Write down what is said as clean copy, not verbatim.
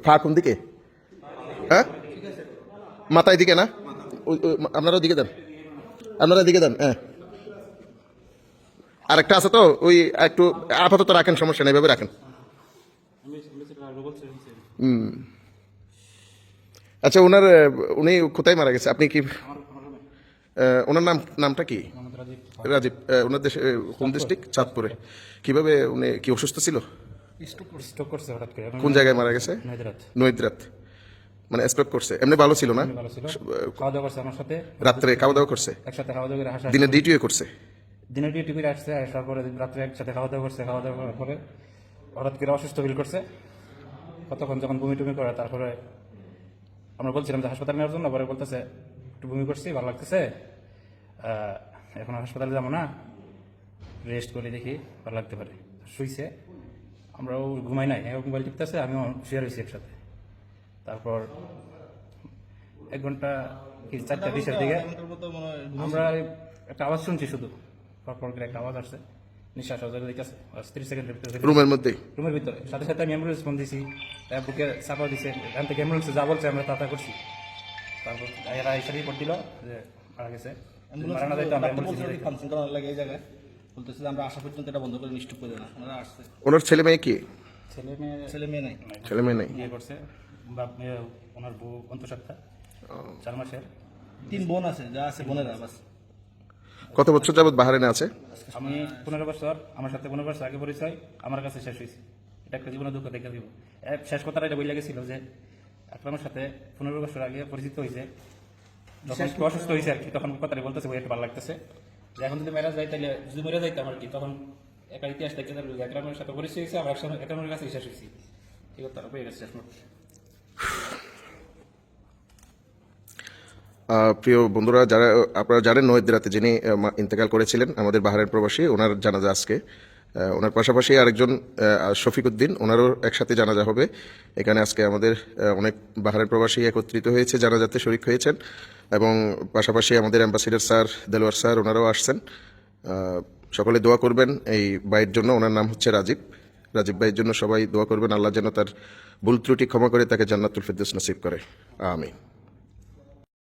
ফা কোন দিকে? হ্যাঁ, মাথায় দিকে না? আপনারা দিকে দেন, আপনারা দিকে দেন। হ্যাঁ, আরেকটা আছে তো, ওই একটু আপাতত রাখেন, সমস্যা নেই, এভাবে রাখেন। আচ্ছা, উনি কোথায় মারা গেছে? আপনি কি ওনার নামটা কি? রাজীব। ওনার দেশে হোম ডিস্ট্রিক্ট চাঁদপুরে। কিভাবে উনি কি অসুস্থ ছিল? স্ট্রোক করছে হঠাৎ করে। কোন জায়গায় মারা গেছে? নৈদ্রাত। মানে স্ট্রোক করছে, এমনি ভালো ছিল না? ভালো ছিল, খাওয়া দাওয়া করছে আমার সাথে, রাত্রে খাওয়া দাওয়া করছে, একসাথে খাওয়া দাওয়া করে হাসা, দিনে ডিউটিও করছে। দিনের ডিউটি করে আসছে, আসার পরে রাত্রে একসাথে খাওয়া দাওয়া করছে, খাওয়া দাওয়া করার পরে হঠাৎ করে অসুস্থ ফিল করছে। কতক্ষণ যখন বমি টুমি করে, তারপরে আমরা বলছিলাম যে হাসপাতালে নেওয়ার জন্য, পরে বলতেছে একটু বমি করছি, ভালো লাগতেছে, এখন হাসপাতালে যাবো না, রেস্ট করে দেখি ভালো লাগতে পারে। শুইছে, আমরাও ঘুমাই নাই, মোবাইল টিপতেছে, আমিও শুয়ে রয়েছি একসাথে। তারপর 1 ঘন্টা কি 4:20 দিকে আমরা একটা আওয়াজ শুনছি, শুধু পরপর করে একটা আওয়াজ আসছে, নিঃশ্বাস অজায় দিতেছে 30 সেকেন্ডের ভিতরে, রুমের মধ্যেই, রুমের ভিতরে। সাথে সাথে আমি অ্যাম্বুলেন্স ফোন দিছি, বুকে চাপা দিছে, এখান থেকে অ্যাম্বুলেন্সে যা বলছে আমরা তা করছি। তারপর এরা এসে রিপোর্ট দিল যে মারা গেছে। মারা না যাইতো আমরা অ্যাম্বুলেন্সে লাগে এই জায়গায় বলতেছে যে আমরা আসা পর্যন্ত এটা বন্ধ করে নিশ্চিত করে না, ওনারা আসছে। ওনার ছেলে মেয়ে কি? ছেলে মেয়ে নাই, ছেলে মেয়ে নেই। বিয়ে করছে, ওনার বউ অন্তঃসত্ত্বা, 4 মাসের। 3 বোন আছে, যা আছে বোনেরা বাস। কত বছর যাবত বাহারেনে আছে? আমি 15 বছর, আমার সাথে 15 বছর আগে পরিচয়, আমার কাছে শেষ হয়েছে। এটা একটা জীবনের দুঃখ দেখে দিব। শেষ কথাটা এটা বইলা গেছিল যে আকরামের সাথে 15 বছর আগে পরিচিত হয়েছে, যখন একটু অসুস্থ হয়েছে আর কি, তখন কথাটা বলতেছে বই একটু ভালো লাগতেছে, যে এখন যদি মেরা যায় তাহলে যদি মেরে যাইতাম আর কি, তখন একটা ইতিহাস দেখতে থাকবে যে আকরামের সাথে পরিচয় হয়েছে, আমার আকরামের কাছে শেষ হয়েছি, ঠিক আছে, তারা পেয়ে গেছে শেষ মুহূর্তে। প্রিয় বন্ধুরা, যারা আপনারা জানেন নৈদ্রাতে যিনি ইন্তেকাল করেছিলেন, আমাদের বাহারের প্রবাসী, ওনার জানাজা আজকে। ওনার পাশাপাশি আরেকজন শফিকুদ্দিন, ওনারও একসাথে জানাজা হবে। এখানে আজকে আমাদের অনেক বাহারের প্রবাসী একত্রিত হয়েছে, জানাজাতে শরিক হয়েছেন, এবং পাশাপাশি আমাদের অ্যাম্বাসিডার স্যার, দেলোয়ার স্যার, ওনারাও আসছেন। সকলে দোয়া করবেন এই ভাইয়ের জন্য। ওনার নাম হচ্ছে রাজীব। রাজীব ভাইয়ের জন্য সবাই দোয়া করবেন, আল্লাহ যেন তার ভুল ত্রুটি ক্ষমা করে তাকে জান্নাতুল ফিরদৌস নসিব করে। আমিন।